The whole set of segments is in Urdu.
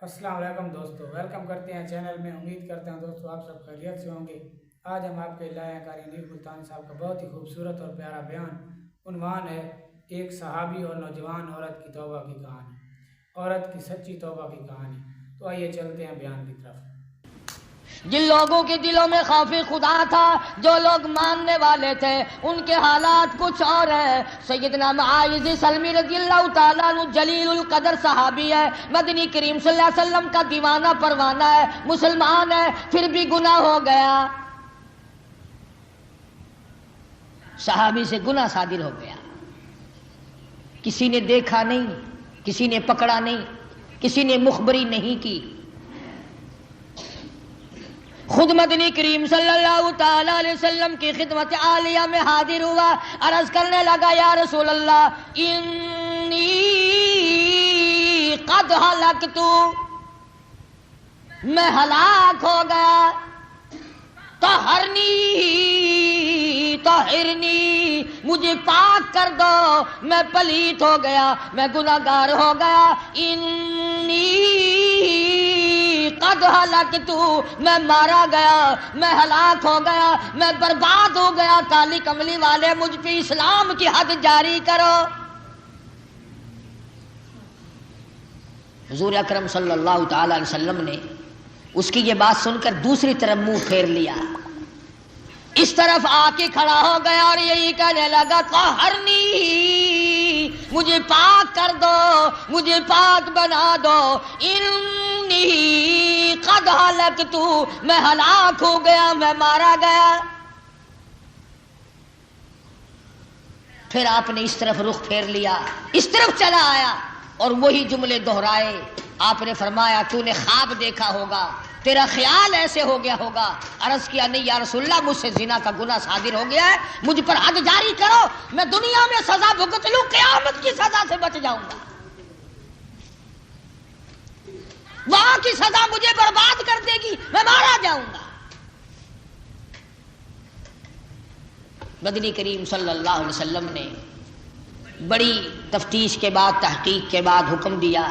السلام علیکم دوستو، ویلکم کرتے ہیں چینل میں۔ امید کرتے ہیں دوستو آپ سب خیریت سے ہوں گے۔ آج ہم آپ کے لائے ہیں قاری نیک ملتانی صاحب کا بہت ہی خوبصورت اور پیارا بیان۔ عنوان ہے ایک صحابی اور نوجوان عورت کی توبہ کی کہانی، عورت کی سچی توبہ کی کہانی۔ تو آئیے چلتے ہیں بیان کی طرف۔ جن لوگوں کے دلوں میں خوف خدا تھا، جو لوگ ماننے والے تھے، ان کے حالات کچھ اور ہیں۔ سیدنا معاذ سلمی رضی اللہ تعالیٰ عنہ جلیل القدر صحابی ہے، مدنی کریم صلی اللہ علیہ وسلم کا دیوانہ پروانہ ہے، مسلمان ہے، پھر بھی گناہ ہو گیا، صحابی سے گناہ صادر ہو گیا۔ کسی نے دیکھا نہیں، کسی نے پکڑا نہیں، کسی نے مخبری نہیں کی، خود مدنی کریم صلی اللہ تعالی علیہ وسلم کی خدمت عالیہ میں حاضر ہوا، عرض کرنے لگا یا رسول اللہ انی قد ہلکت، میں ہلاک ہو گیا، طہرنی طہرنی، مجھے پاک کر دو، میں پلیت ہو گیا، میں گناہگار ہو گیا، انی قد ہلکت، میں مارا گیا، میں ہلاک ہو گیا، میں برباد ہو گیا، کالی کملی والے مجھ پہ اسلام کی حد جاری کرو۔ حضور اکرم صلی اللہ تعالی علیہ وسلم نے اس کی یہ بات سن کر دوسری طرف منہ پھیر لیا، اس طرف آ کے کھڑا ہو گیا اور یہی کہنے لگا طہرنی، مجھے پاک کر دو، مجھے پاک بنا دو، انی قد ہلکت، میں ہلاک ہو گیا، میں مارا گیا۔ پھر آپ نے اس طرف رخ پھیر لیا، اس طرف چلا آیا اور وہی جملے دہرائے۔ آپ نے فرمایا تو نے خواب دیکھا ہوگا، تیرا خیال ایسے ہو گیا ہوگا۔ عرض کیا نہیں یا رسول اللہ، مجھ سے زنا کا گناہ صادر ہو گیا ہے، مجھ پر حد جاری کرو، میں دنیا میں سزا بھگت لوں، قیامت کی سزا سے بچ جاؤں گا، وہاں کی سزا مجھے برباد کر دے گی، میں مارا جاؤں گا۔ مدنی کریم صلی اللہ علیہ وسلم نے بڑی تفتیش کے بعد، تحقیق کے بعد حکم دیا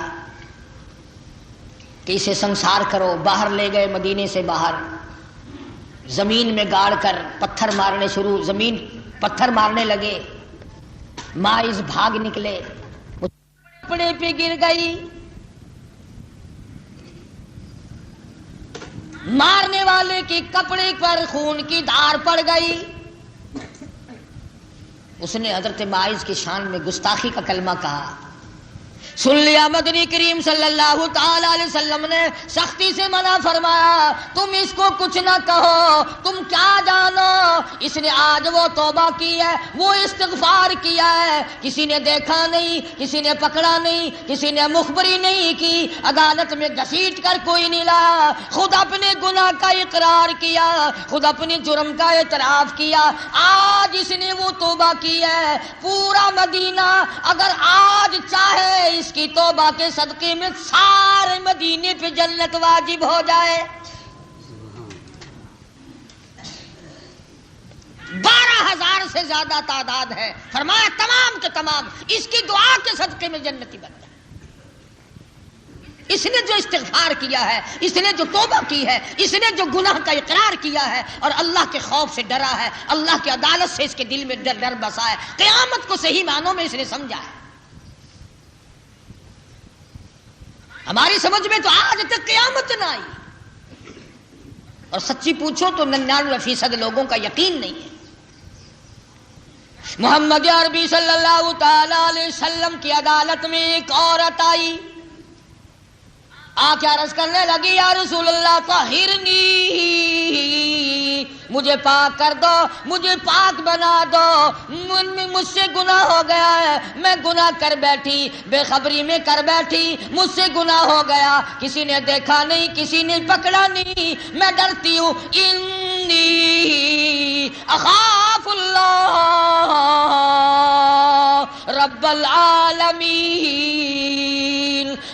کہ اسے سنسار کرو۔ باہر لے گئے، مدینے سے باہر زمین میں گاڑ کر پتھر مارنے شروع، زمین پتھر مارنے لگے، ماعز بھاگ نکلے، کپڑے پہ گر گئی، مارنے والے کے کپڑے پر خون کی دھار پڑ گئی۔ اس نے حضرت ماعز کی شان میں گستاخی کا کلمہ کہا، سن لیا۔ مدنی کریم صلی اللہ تعالی علیہ وسلم نے سختی سے منع فرمایا، تم اس کو کچھ نہ کہو، تم کیا جانو، اس نے آج وہ توبہ کی ہے، وہ استغفار کیا ہے، کسی نے دیکھا نہیں، کسی نے پکڑا نہیں، کسی نے مخبری نہیں کی، عدالت میں گھسیٹ کر کوئی نہیں لایا، خود اپنے گناہ کا اقرار کیا، خود اپنے جرم کا اعتراف کیا، آج اس نے وہ توبہ کی ہے۔ پورا مدینہ اگر آج چاہے اس کی توبہ کے صدقے میں سارے مدینے پہ جنت واجب ہو جائے۔ 12,000 سے زیادہ تعداد ہے، فرمایا تمام کے تمام اس کی دعا کے صدقے میں جنتی بن جائے۔ اس نے جو استغفار کیا ہے، اس نے جو توبہ کی ہے، اس نے جو گناہ کا اقرار کیا ہے اور اللہ کے خوف سے ڈرا ہے، اللہ کی عدالت سے اس کے دل میں ڈر بسا ہے، قیامت کو صحیح معنوں میں اس نے سمجھا ہے۔ ہماری سمجھ میں تو آج تک قیامت نہ آئی، اور سچی پوچھو تو 99% لوگوں کا یقین نہیں ہے۔ محمد عربی صلی اللہ تعالی علیہ وسلم کی عدالت میں ایک عورت آئی، آ کے عرض کرنے لگی یا رسول اللہ طہرنی، مجھے پاک کر دو، مجھے پاک بنا دو، مجھ سے گناہ ہو گیا ہے، میں گناہ کر بیٹھی، بے خبری میں کر بیٹھی، مجھ سے گناہ ہو گیا، کسی نے دیکھا نہیں، کسی نے پکڑا نہیں، میں ڈرتی ہوں، انی اخاف اللہ رب العالمین،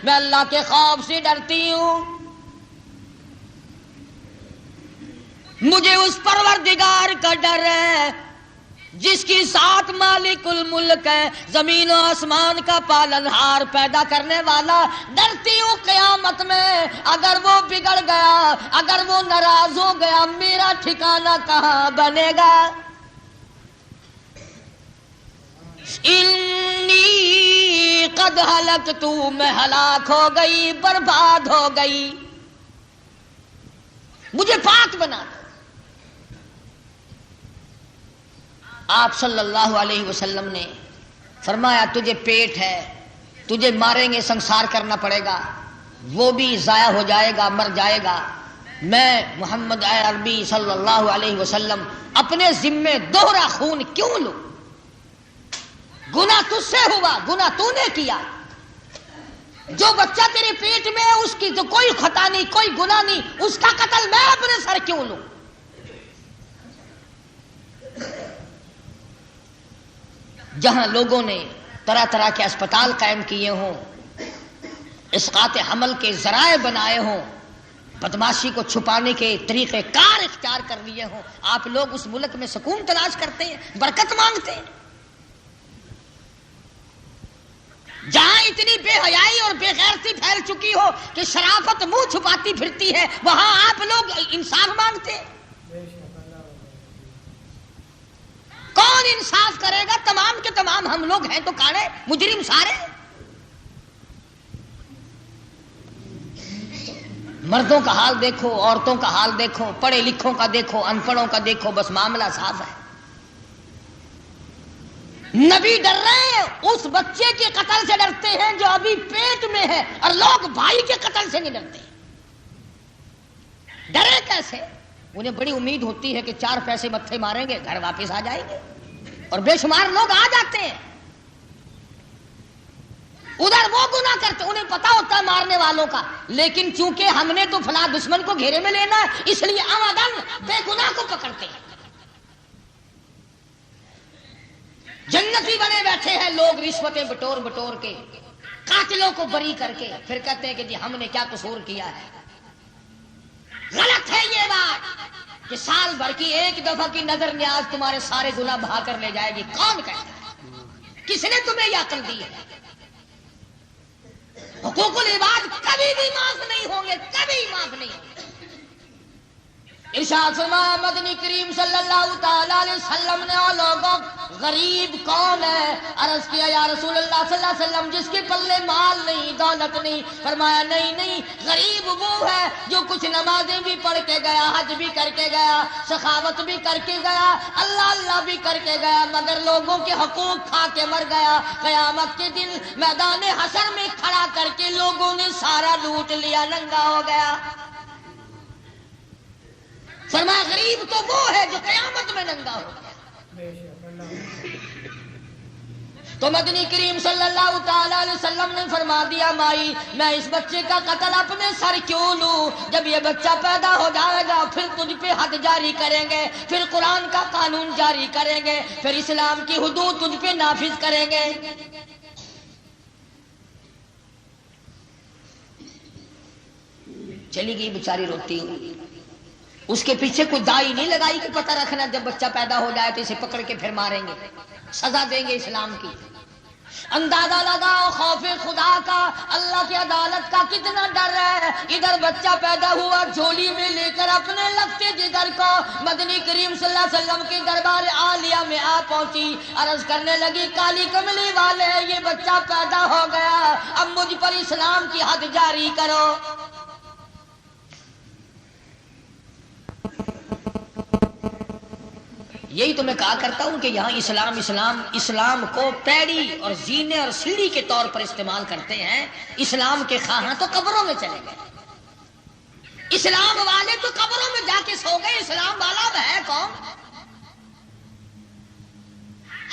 میں اللہ کے خوف سے ڈرتی ہوں، مجھے اس پروردگار کا ڈر ہے جس کی ساتھ مالک الملک ہے، زمین و آسمان کا پالنہار، پیدا کرنے والا، ڈرتی ہوں قیامت قیامت میں اگر وہ بگڑ گیا، اگر وہ ناراض ہو گیا، میرا ٹھکانہ کہاں بنے گا؟ انی قد ہلکت، میں ہلاک ہو گئی، برباد ہو گئی، مجھے پاک بنا دو۔ آپ صلی اللہ علیہ وسلم نے فرمایا تجھے پیٹ ہے، تجھے ماریں گے، سنسار کرنا پڑے گا، وہ بھی ضائع ہو جائے گا، مر جائے گا۔ میں محمد عربی صلی اللہ علیہ وسلم اپنے ذمے دوہرا خون کیوں لوں؟ گناہ تجھ سے ہوا، گناہ تو نے کیا۔ جو بچہ تیرے پیٹ میں ہے اس کی تو کوئی خطا نہیں، کوئی گناہ نہیں، اس کا قتل میں اپنے سر کیوں لوں؟ جہاں لوگوں نے طرح طرح کے اسپتال قائم کیے ہوں، اسقاط حمل کے ذرائع بنائے ہوں، بدماشی کو چھپانے کے طریقے کار اختیار کر لیے ہوں، آپ لوگ اس ملک میں سکون تلاش کرتے ہیں، برکت مانگتے ہیں۔ جہاں اتنی بے حیائی اور بے غیرتی پھیل چکی ہو کہ شرافت منہ چھپاتی پھرتی ہے، وہاں آپ لوگ انصاف مانگتے ہیں۔ کون انصاف کرے گا؟ تمام کے تمام ہم لوگ ہیں تو کاڑے مجرم سارے۔ مردوں کا حال دیکھو، عورتوں کا حال دیکھو، پڑھے لکھوں کا دیکھو، ان پڑھوں کا دیکھو، بس معاملہ صاف ہے۔ نبی ڈر رہے ہیں، اس بچے کے قتل سے ڈرتے ہیں جو ابھی پیٹ میں ہے، اور لوگ بھائی کے قتل سے نہیں ڈرتے۔ ڈرے کیسے؟ انہیں بڑی امید ہوتی ہے کہ 4 پیسے متھے ماریں گے، گھر واپس آ جائیں گے، اور بے شمار لوگ آ جاتے ہیں۔ ادھر وہ گناہ کرتے، انہیں پتا ہوتا ہے مارنے والوں کا، لیکن چونکہ ہم نے تو فلاں دشمن کو گھیرے میں لینا ہے، اس لیے آمدن بے گناہ کو پکڑتے ہیں۔ جنتی بنے بیٹھے ہیں لوگ، رشوتیں بٹور بٹور کے، قاتلوں کو بری کر کے، پھر کہتے ہیں کہ جی ہم نے کیا قصور کیا ہے۔ غلط ہے یہ بات کہ سال بھر کی ایک دفعہ کی نظر نیاز تمہارے سارے گناہ بہا کر لے جائے گی۔ کون کہتا ہے؟ کس نے تمہیں یہ عقل دی ہے؟ حقوق العباد کبھی بھی معاف نہیں ہوں گے، کبھی معاف نہیں ہوں گے۔ ارشاد فرمایا مدنی کریم صلی اللہ تعالی علیہ وسلم نے، اور لوگوں غریب کون ہے؟ عرض کیا یا رسول اللہ صلی اللہ علیہ وسلم جس کے پلے مال نہیں، دولت نہیں۔ فرمایا نہیں، غریب وہ ہے جو کچھ نمازیں بھی پڑھ کے گیا، حج بھی کر کے گیا، سخاوت بھی کر کے گیا، اللہ بھی کر کے گیا، مگر لوگوں کے حقوق کھا کے مر گیا۔ قیامت کے دن میدان حشر میں کھڑا کر کے لوگوں نے سارا لوٹ لیا، ننگا ہو گیا۔ فرمایا غریب تو وہ ہے جو قیامت میں ننگا ہو گیا۔ تو مدنی کریم صلی اللہ تعالی علیہ وسلم نے فرما دیا مائی میں اس بچے کا قتل اپنے سر کیوں لوں؟ جب یہ بچہ پیدا ہو جائے گا پھر تجھ پہ حد جاری کریں گے، پھر قرآن کا قانون جاری کریں گے، پھر اسلام کی حدود تجھ پہ نافذ کریں گے۔ چلی گئی بیچاری روتی ہوئی، اس کے پیچھے کوئی دائی نہیں لگائی کہ پتہ رکھنا جب بچہ پیدا ہو جائے تو اسے پکڑ کے پھر ماریں گے، سزا دیں گے اسلام کی۔ اندازہ لگاؤ خوف خدا کا، اللہ کی عدالت کا کتنا ڈر ہے۔ ادھر بچہ پیدا ہوا، جھولی میں لے کر اپنے لگتے جگر کو مدنی کریم صلی اللہ علیہ وسلم کے دربار عالیہ میں آ پہنچی، عرض کرنے لگی کالی کملی والے یہ بچہ پیدا ہو گیا، اب مجھ پر اسلام کی حد جاری کرو۔ یہی تو میں کہا کرتا ہوں کہ یہاں اسلام کو پیڑی اور زینے اور سیڑھی کے طور پر استعمال کرتے ہیں۔ اسلام کے خواہاں تو قبروں میں چلے گئے، اسلام والے تو قبروں میں جا کے سو گئے۔ اسلام والا ہے کون؟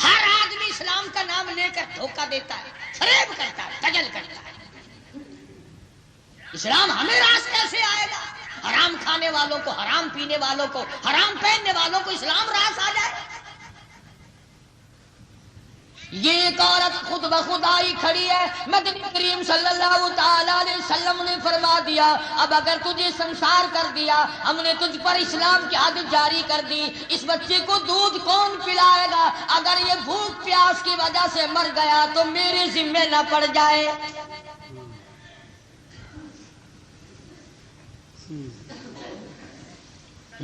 ہر آدمی اسلام کا نام لے کر دھوکہ دیتا ہے، فریب کرتا ہے، دجل کرتا ہے۔ اسلام ہمیں راس کیسے آئے گا؟ حرام کھانے والوں کو، حرام پینے والوں کو، حرام پہننے والوں کو اسلام راس آ جائے؟ یہ ایک عورت خود بخود آئی کھڑی ہے، مدنی کریم صلی اللہ تعالی علیہ وسلم نے فرما دیا اب اگر تجھے سنسار کر دیا، ہم نے تجھ پر اسلام کی حد جاری کر دی، اس بچے کو دودھ کون پلائے گا؟ اگر یہ بھوک پیاس کی وجہ سے مر گیا تو میرے ذمہ نہ پڑ جائے۔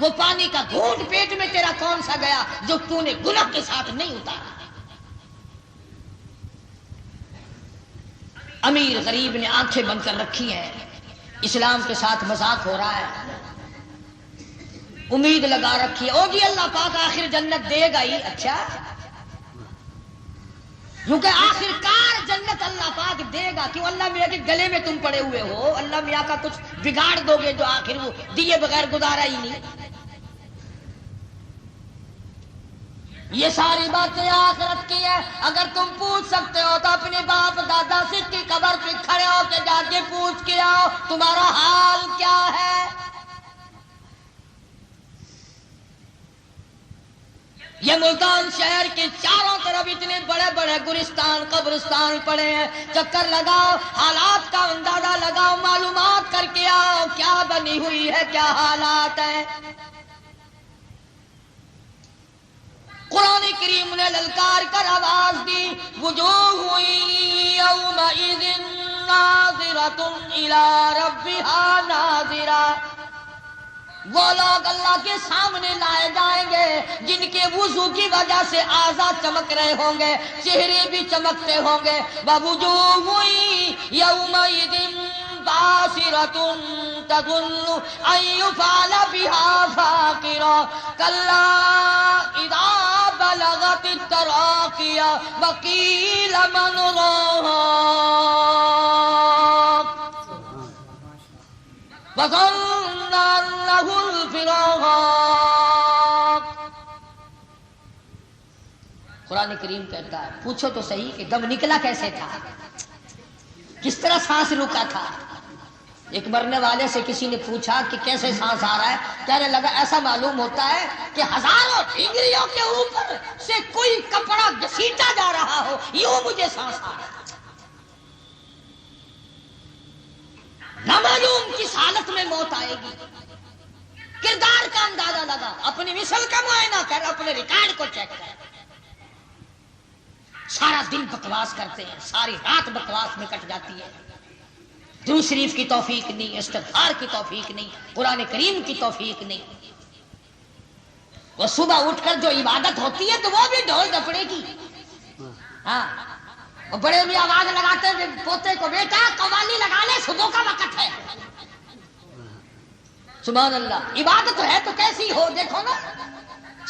وہ پانی کا گھونٹ پیٹ میں تیرا کون سا گیا جو تو نے گناہ کے ساتھ نہیں اتارا؟ امیر غریب نے آنکھیں بند کر رکھی ہیں، اسلام کے ساتھ مذاق ہو رہا ہے، امید لگا رکھی ہے او جی اللہ پاک آخر جنت دے گا ہی۔ اچھا، کیونکہ آخر کار جنت اللہ پاک دے گا، کیوں؟ اللہ میاں کے گلے میں تم پڑے ہوئے ہو، اللہ میاں کا کچھ بگاڑ دو گے جو آخر وہ دیے بغیر گزارا ہی نہیں۔ یہ ساری باتیں آخرت کی ہے۔ اگر تم پوچھ سکتے ہو تو اپنے باپ دادا سے کی قبر پہ کھڑے ہو کے جا کے پوچھ کے آؤ تمہارا حال کیا ہے۔ یہ ملتان شہر کے چاروں طرف اتنے بڑے بڑے گلستان قبرستان پڑے ہیں، چکر لگاؤ، حالات کا اندازہ لگاؤ، معلومات کر کے آؤ کیا بنی ہوئی ہے، کیا حالات ہیں۔ قرآن کریم نے للکار کر آواز دی، وجوہ یومئذ ناظرۃ الی ربہا ناظرہ، وہ لوگ اللہ کے سامنے لائے جائیں گے جن کے وضو کی وجہ سے اعضاء چمک رہے ہوں گے، چہرے بھی چمکتے ہوں گے۔ ووجوہ یومئذ باسرۃ تظن ان یفعل بها فاقرہ، کلا اذا بلغت التراقی وقیل من راق وظن انہ الفراق۔ قرآن کریم کہتا ہے پوچھو تو صحیح کہ دم نکلا کیسے تھا، کس طرح سانس رکا تھا۔ ایک مرنے والے سے کسی نے پوچھا کہ کیسے سانس آ رہا ہے، کہنے لگا ایسا معلوم ہوتا ہے کہ ہزاروں ڈھنگریوں کے اوپر سے کوئی کپڑا گھسیٹا جا رہا ہو، یوں مجھے سانس آ رہا ہے۔ نہ معلوم کس حالت میں موت آئے گی۔ کردار کا اندازہ لگا، اپنی مثل کا معائنہ کر، اپنے ریکارڈ کو چیک کر۔ سارا دن بکواس کرتے ہیں، ساری رات بکواس میں کٹ جاتی ہے، درود شریف کی توفیق نہیں، استغفار کی توفیق نہیں، قرآن کریم کی توفیق نہیں۔ وہ صبح اٹھ کر جو عبادت ہوتی ہے تو وہ بھی ڈھول ڈپڑے کی۔ ہاں، وہ بڑے بھی آواز لگاتے ہیں پوتے کو، بیٹا قوالی لگا لے صبح کا وقت ہے۔ سبحان اللہ، عبادت ہے تو کیسی ہو، دیکھو نا،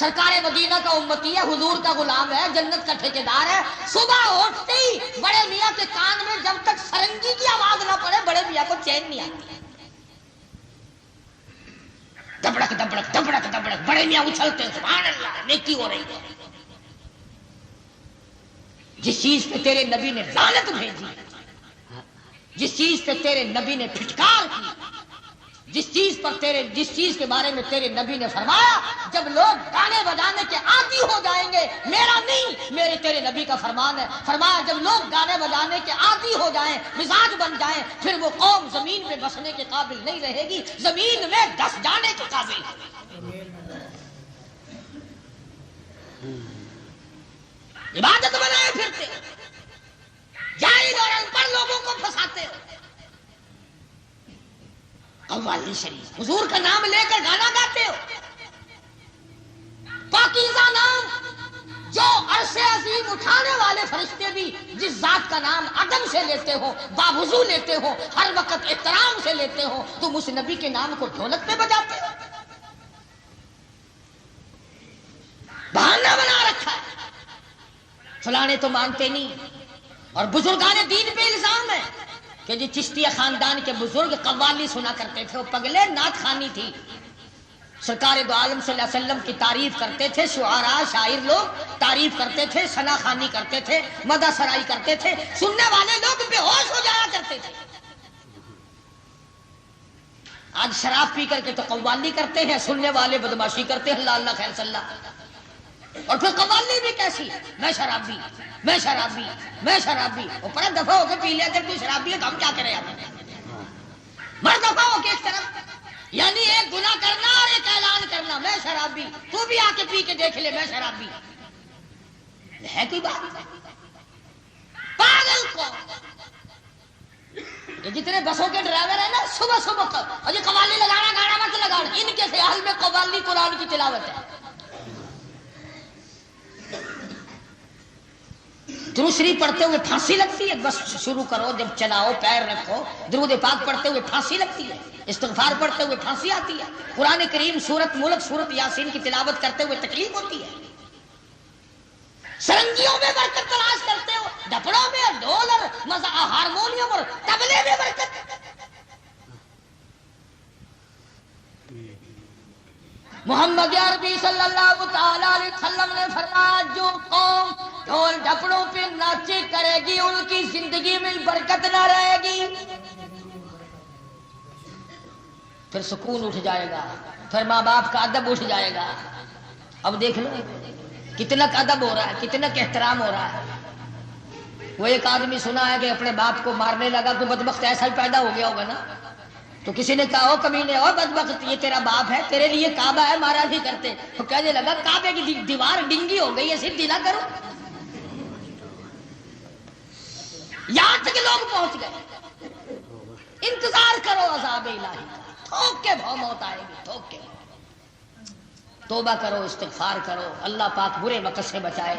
سرکار مدینہ کا امتی ہے، حضور کا غلام ہے، جنت کا ٹھیکیدار ہے۔ صبح اٹھتے ہی بڑے میاں کے کان میں جب تک سرنگی کی آواز نہ پڑے بڑے میاں کو چین نہیں آتی۔ دبڑک دبڑک دبڑک دبڑک بڑے میاں اچھلتے ہیں، سبحان اللہ، نیکی ہو رہی ہے۔ جس چیز پہ تیرے نبی نے لعنت بھیجی، جس چیز پہ تیرے نبی نے پھٹکار کی، جس چیز کے بارے میں تیرے نبی نے فرمایا جب لوگ گانے بجانے کے عادی ہو جائیں گے، میرا نہیں میرے تیرے نبی کا فرمان ہے، فرمایا جب لوگ گانے بجانے کے عادی ہو جائیں، مزاج بن جائیں، پھر وہ قوم زمین پہ بسنے کے قابل نہیں رہے گی، زمین میں دس جانے کے قابل ہے۔ عبادت بنائے پھرتے، جاہل اور ان پڑھ لوگوں کو پھنساتے ہو۔ قوالی شریف، حضور کا نام لے کر گانا گاتے ہو، پاکیزہ نام جو عرش عظیم اٹھانے والے فرشتے بھی جس ذات کا نام عدم سے لیتے ہو، باوضو لیتے ہو، ہر وقت احترام سے لیتے ہو، تم اس نبی کے نام کو ڈھولک پہ بجاتے ہو۔ بہانہ بنا رکھا ہے، فلانے تو مانتے نہیں، اور بزرگان دین پہ الزام ہے کہ جی چشتیہ خاندان کے بزرگ قوالی سنا کرتے تھے، وہ پگلے نعت خوانی تھی، سرکار دو عالم صلی اللہ علیہ وسلم کی تعریف کرتے تھے، شعراء شاعر لوگ تعریف کرتے تھے، ثنا خوانی کرتے تھے، مدح سرائی کرتے تھے، سننے والے لوگ بے ہوش ہو جایا کرتے تھے۔ آج شراب پی کر کے تو قوالی کرتے ہیں، سننے والے بدماشی کرتے ہیں، اللہ اللہ خیر صلی اللہ، اور پھر قوالی بھی کیسی، میں شرابی میں شرابی میں شرابی، وہ پڑا دفعہ ہو کے پی لیا، اگر کوئی شرابی ہے تو ہم کیا کریں آپ، مر دفعہ ہو کے اس طرف، یعنی ایک گناہ کرنا اور ایک اعلان کرنا، میں شرابی، تو بھی آ کے پی کے دیکھ لے میں شرابی، ہے کوئی بات؟ پاگل کو یہ جتنے بسوں کے ڈرائیور ہیں نا صبح صبح اور یہ قوالی لگانا گانا مت لگانا، ان کے خیال میں قوالی قرآن کی تلاوت ہے۔ درود شریف پڑھتے ہوئے پھانسی لگتی ہے، بس شروع کرو، جب چلاؤ پیر رکھو، درود پاک پڑھتے ہوئے پھانسی لگتی ہے، استغفار پڑھتے ہوئے پھانسی آتی ہے، قرآن کریم سورت ملک سورت یاسین کی تلاوت کرتے ہوئے تکلیف ہوتی ہے، سرنگیوں میں برکت تلاش کرتے ہو، ڈھپڑوں میں اور ڈھول اور ہارمونیم اور طبلے میں برکت۔ محمد عربی صلی اللہ تعالی علیہ وسلم نے فرمایا جو قوم ڈھول ڈھپڑوں پہ ناچے کرے گی ان کی زندگی میں برکت نہ رہے گی، پھر سکون اٹھ جائے گا، پھر ماں باپ کا ادب اٹھ جائے گا۔ اب دیکھ لو کتنا ادب ہو رہا ہے، کتنا احترام ہو رہا ہے۔ وہ ایک آدمی سنا ہے کہ اپنے باپ کو مارنے لگا، کوئی بدبخت ایسا ہی پیدا ہو گیا ہوگا نا، تو کسی نے کہا او کمینے اور بدبخت یہ تیرا باپ ہے، تیرے لیے کعبہ ہے مارا نہیں کرتے، تو کہنے لگا کعبے کی دیوار ڈنگی ہو گئی ہے سیدھی نہ کرو۔ یہاں تک لوگ پہنچ گئے۔ انتظار کرو عذاب الہی کا، تھوک کے بھو موت آئے گی، تھوک کے۔ توبہ کرو، استغفار کرو، اللہ پاک برے وقت سے بچائے۔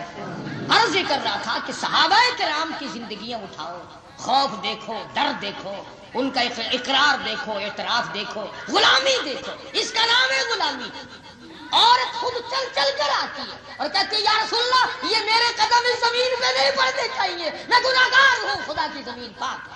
عرض یہ کر رہا تھا کہ صحابہ کرام کی زندگیاں اٹھاؤ، خوف دیکھو، ڈر دیکھو، ان کا اقرار دیکھو، اعتراف دیکھو، غلامی دیکھو، اس کا نام ہے غلامی۔ عورت خود چل چل کر آتی ہے اور کہتی ہے یا رسول اللہ یہ میرے قدم اس زمین پہ نہیں پڑنے چاہیے، میں گناہگار ہوں، خدا کی زمین پاک ہے۔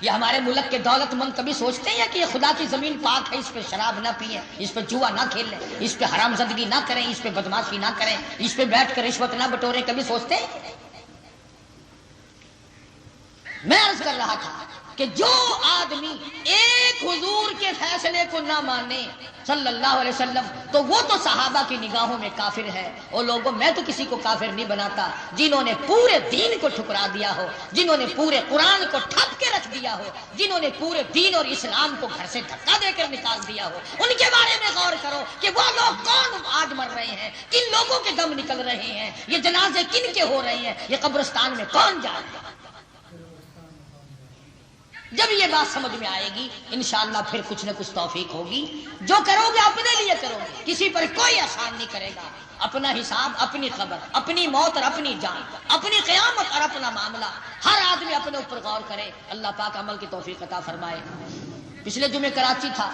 یہ ہمارے ملک کے دولت مند کبھی سوچتے ہیں کہ یہ خدا کی زمین پاک ہے، اس پہ شراب نہ پئیں، اس پہ جوا نہ کھیلیں، اس پہ حرام زدگی نہ کریں، اس پہ بدماشی نہ کریں، اس پہ بیٹھ کر رشوت نہ بٹوریں، کبھی سوچتے ہیں؟ میں عرض کر رہا تھا کہ جو آدمی ایک حضور کے فیصلے کو نہ مانے صلی اللہ علیہ وسلم تو وہ تو صحابہ کی نگاہوں میں کافر ہے۔ اور لوگوں میں تو کسی کو کافر نہیں بناتا، جنہوں نے پورے دین کو ٹھکرا دیا ہو، جنہوں نے پورے قرآن کو ٹھپ کے رکھ دیا ہو، جنہوں نے پورے دین اور اسلام کو گھر سے دھکا دے کر نکال دیا ہو، ان کے بارے میں غور کرو کہ وہ لوگ کون آج مر رہے ہیں، کن لوگوں کے دم نکل رہے ہیں، یہ جنازے کن کے ہو رہے ہیں، یہ قبرستان میں کون جا رہا ہے۔ جب یہ بات سمجھ میں آئے گی انشاءاللہ پھر کچھ نہ کچھ توفیق ہوگی۔ جو کرو گے اپنے لیے کرو گے، کسی پر کوئی احسان نہیں کرے گا۔ اپنا حساب، اپنی خبر، اپنی موت اور اپنی جان، اپنی قیامت اور اپنا معاملہ، ہر آدمی اپنے اوپر غور کرے۔ اللہ پاک عمل کی توفیق عطا فرمائے۔ پچھلے جمعے کراچی تھا،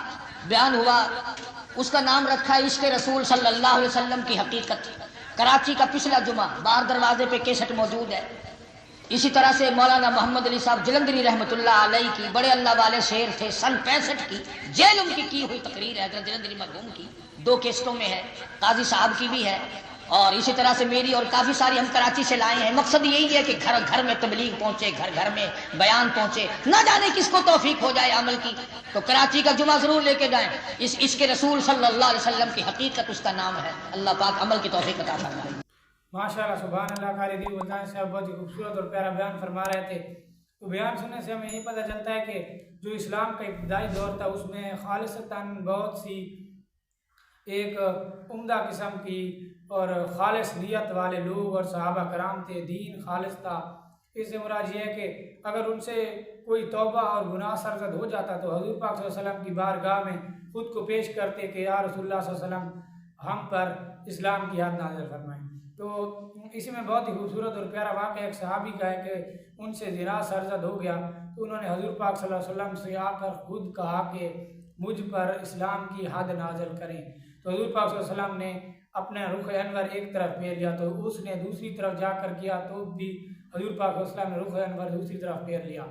بیان ہوا، اس کا نام رکھا ہے عشق رسول صلی اللہ علیہ وسلم کی حقیقت۔ کراچی کا پچھلا جمعہ، باہر دروازے پہ کیسٹ موجود ہے۔ اسی طرح سے مولانا محمد علی صاحب جلندری رحمۃ اللہ علیہ کی، بڑے اللہ والے شعر تھے، سن 65 کی جیل ان کی ہوئی تقریر ہے حضرت جلندری مرحوم کی، 2 کیسٹوں میں ہے، قاضی صاحب کی بھی ہے، اور اسی طرح سے میری اور کافی ساری ہم کراچی سے لائے ہیں۔ مقصد یہی ہے کہ گھر گھر میں تبلیغ پہنچے، گھر گھر میں بیان پہنچے، نہ جانے کس کو توفیق ہو جائے عمل کی، تو کراچی کا جمعہ ضرور لے کے جائیں۔ اس عشق رسول صلی اللہ علیہ وسلم کی حقیقت اس کا نام ہے۔ اللہ پاک عمل کی توفیق عطا فرمائے۔ ماشاءاللہ سبحان اللہ، قاری دین ملتانی صاحب بہت ہی خوبصورت اور پیارا بیان فرما رہے تھے۔ تو بیان سننے سے ہمیں یہ پتہ چلتا ہے کہ جو اسلام کا ابتدائی دور تھا اس میں خالصتاً بہت سی ایک عمدہ قسم کی اور خالص نیت والے لوگ اور صحابہ کرام تھے، دین خالص تھا۔ اس سے مراد یہ ہے کہ اگر ان سے کوئی توبہ اور گناہ سرزد ہو جاتا تو حضور پاک صلی اللہ علیہ وسلم کی بارگاہ میں خود کو پیش کرتے کہ یا رسول اللہ صلی اللہ علیہ وسلم ہم پر اسلام کی حد نازل فرمائیں۔ تو اسی میں بہت ہی خوبصورت اور پیارا واقعہ ایک صحابی کا ہے کہ ان سے زنا سرزد ہو گیا تو انہوں نے حضور پاک صلی اللہ علیہ وسلم سے آ کر خود کہا کہ مجھ پر اسلام کی حد نازل کریں۔ تو حضور پاک صلی اللہ علیہ وسلم نے اپنا رخ انور ایک طرف پھیر لیا، تو اس نے دوسری طرف جا کر کیا تو بھی حضور پاک صلی اللہ علیہ وسلم نے رخ انور دوسری طرف پھیر لیا۔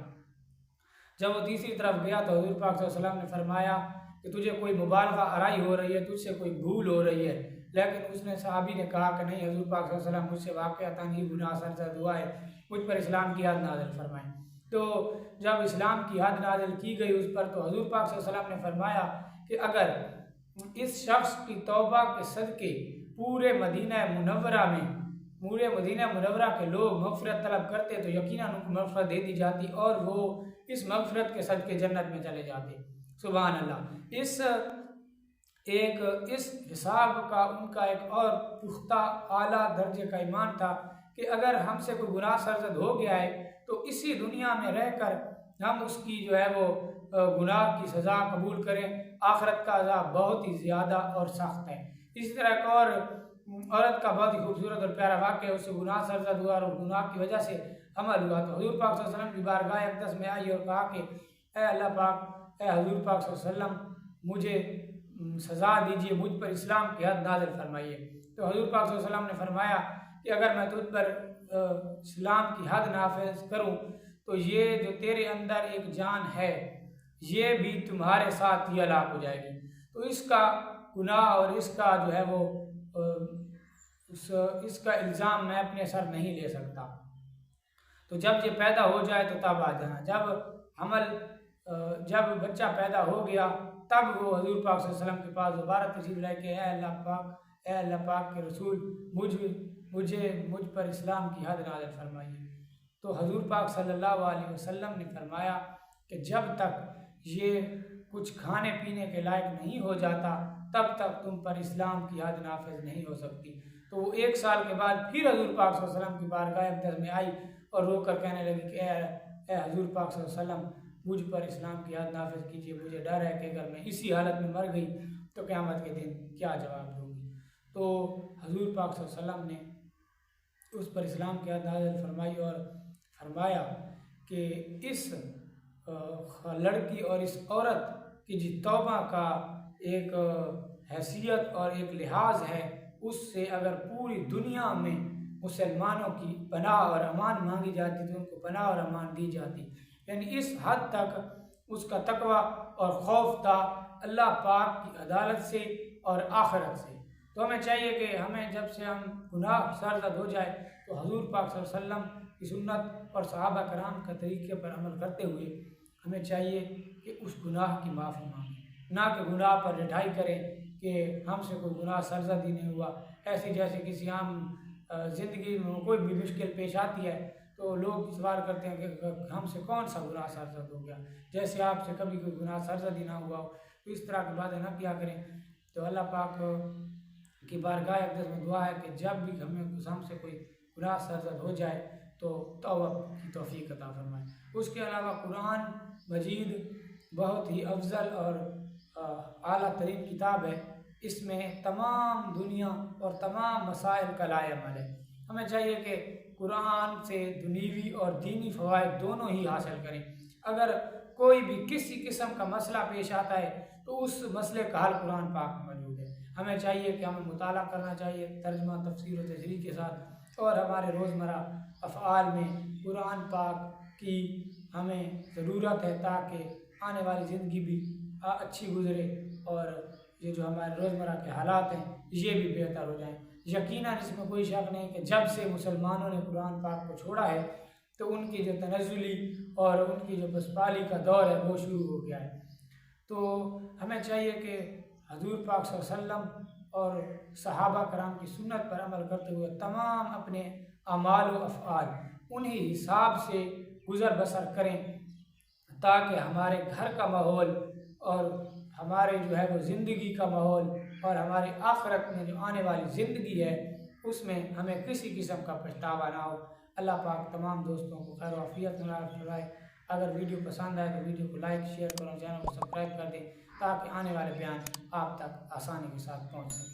جب وہ تیسری طرف گیا تو حضور پاک صلی اللہ علیہ وسلم نے فرمایا کہ تجھے کوئی مبالغہ آرائی ہو رہی ہے، تجھ سے کوئی بھول ہو رہی ہے، لیکن اس نے صحابی نے کہا کہ نہیں حضور پاک صلی اللہ علیہ وسلم مجھ سے واقعتاً ہی گناہ سرزد ہوا ہے، مجھ پر اسلام کی حد نازل فرمائیں۔ تو جب اسلام کی حد نازل کی گئی اس پر تو حضور پاک صلی اللہ علیہ وسلم نے فرمایا کہ اگر اس شخص کی توبہ کے صدقے پورے مدینہ منورہ کے لوگ مغفرت طلب کرتے تو یقیناً ان کو مغفرت دے دی جاتی اور وہ اس مغفرت کے صدقے جنت میں چلے جاتے۔ سبحان اللہ۔ اس حساب کا ان کا ایک اور پختہ اعلیٰ درجے کا ایمان تھا کہ اگر ہم سے کوئی گناہ سرزد ہو گیا ہے تو تو اسی دنیا میں رہ کر ہم اس کی جو ہے وہ گناہ کی سزا قبول کریں، آخرت کا عذاب بہت ہی زیادہ اور سخت ہے۔ اسی طرح ایک اور عورت کا بہت ہی خوبصورت اور پیارا واقعہ ہے، اس سے گناہ سرزد ہوا اور گناہ کی وجہ سے عمل ہوا تو حضور پاک صلی اللہ علیہ وسلم کی بارگاہ اقدس میں آئی اور کہا کہ اے اللہ پاک، اے حضور پاک صلی اللہ علیہ وسلم، مجھے سزا دیجیے، مجھ پر اسلام کی حد نازل فرمائیے۔ تو حضور پاک صلی اللہ علیہ وسلم نے فرمایا کہ اگر میں تجھ پر اسلام کی حد نافذ کروں تو یہ جو تیرے اندر ایک جان ہے یہ بھی تمہارے ساتھ ہی ہلاک ہو جائے گی۔ تو اس کا گناہ اور اس کا جو ہے وہ اس کا الزام میں اپنے سر نہیں لے سکتا۔ تو جب یہ پیدا ہو جائے تو تب آ جانا۔ جب بچہ پیدا ہو گیا تب وہ حضور پاک صلی اللہ علیہ وسلم کے پاس دوبارہ تشریف لائے کہ اے اللہ پاک کے رسول، مجھ پر اسلام کی حد نازل فرمائیے۔ تو حضور پاک صلی اللہ علیہ وسلم نے فرمایا کہ جب تک یہ کچھ کھانے پینے کے لائق نہیں ہو جاتا تب تک تم پر اسلام کی حد نافذ نہیں ہو سکتی۔ تو وہ 1 سال کے بعد پھر حضور پاک صلی اللہ علیہ وسلم کی بارگاہ اقدس میں آئی اور رو کر کہنے لگی کہ اے حضور پاک صلی اللہ علیہ وسلم، مجھ پر اسلام کی حد نافذ کیجیے، مجھے ڈر ہے کہ اگر میں اسی حالت میں مر گئی تو قیامت کے دن کیا جواب دوں گی۔ تو حضور پاک صلی اللہ علیہ وسلم نے اس پر اسلام کی حد نازل فرمائی اور فرمایا کہ اس لڑکی اور اس عورت کی جو توبہ کا ایک حیثیت اور ایک لحاظ ہے، اس سے اگر پوری دنیا میں مسلمانوں کی پناہ اور امان مانگی جاتی تو ان کو پناہ اور امان دی جاتی۔ یعنی اس حد تک اس کا تقوی اور خوف تھا اللہ پاک کی عدالت سے اور آخرت سے۔ تو ہمیں چاہیے کہ ہمیں جب سے ہم گناہ سرزد ہو جائے تو حضور پاک صلی اللہ علیہ وسلم کی سنت اور صحابہ کرام کا طریقے پر عمل کرتے ہوئے ہمیں چاہیے کہ اس گناہ کی معافی مانگیں، نہ کہ گناہ پر رٹائی کریں کہ ہم سے کوئی گناہ سرزد ہی نہیں ہوا۔ ایسے جیسے کسی عام زندگی میں کوئی بھی مشکل پیش آتی ہے تو لوگ سوال کرتے ہیں کہ ہم سے کون سا گناہ سرزد ہو گیا، جیسے آپ سے کبھی کوئی گناہ سرزد ہی نہ ہوا ہو۔ تو اس طرح کی باتیں نہ کیا کریں۔ تو اللہ پاک کی بارگاہ اقدس میں دعا ہے کہ جب بھی ہم سے کوئی گناہ سرزد ہو جائے تو توبہ کی توفیق عطا فرمائے۔ اس کے علاوہ قرآن مجید بہت ہی افضل اور اعلیٰ ترین کتاب ہے، اس میں تمام دنیا اور تمام مسائل کا لائے عمل ہے۔ ہمیں چاہیے کہ قرآن سے دنیوی اور دینی فوائد دونوں ہی حاصل کریں۔ اگر کوئی بھی کسی قسم کا مسئلہ پیش آتا ہے تو اس مسئلے کا حل قرآن پاک میں موجود ہے۔ ہمیں چاہیے کہ ہمیں مطالعہ کرنا چاہیے ترجمہ، تفسیر و تشریح کے ساتھ، اور ہمارے روزمرہ افعال میں قرآن پاک کی ہمیں ضرورت ہے تاکہ آنے والی زندگی بھی اچھی گزرے اور یہ جو ہمارے روزمرہ کے حالات ہیں یہ بھی بہتر ہو جائیں۔ یقیناً اس میں کوئی شک نہیں کہ جب سے مسلمانوں نے قرآن پاک کو چھوڑا ہے تو ان کی جو تنزلی اور ان کی جو پسپالی کا دور ہے وہ شروع ہو گیا ہے۔ تو ہمیں چاہیے کہ حضور پاک صلی اللہ علیہ وسلم اور صحابہ کرام کی سنت پر عمل کرتے ہوئے تمام اپنے اعمال و افعال انہی حساب سے گزر بسر کریں تاکہ ہمارے گھر کا ماحول اور ہمارے جو ہے وہ زندگی کا ماحول اور ہماری آخرت میں جو آنے والی زندگی ہے اس میں ہمیں کسی قسم کا پچھتاوا نہ ہو۔ اللہ پاک تمام دوستوں کو خیر و عافیت نصیب فرمائے۔ اگر ویڈیو پسند آئے تو ویڈیو کو لائک، شیئر کریں، چینل کو سبسکرائب کر دیں تاکہ آنے والے بیان آپ تک آسانی کے ساتھ پہنچ سکیں۔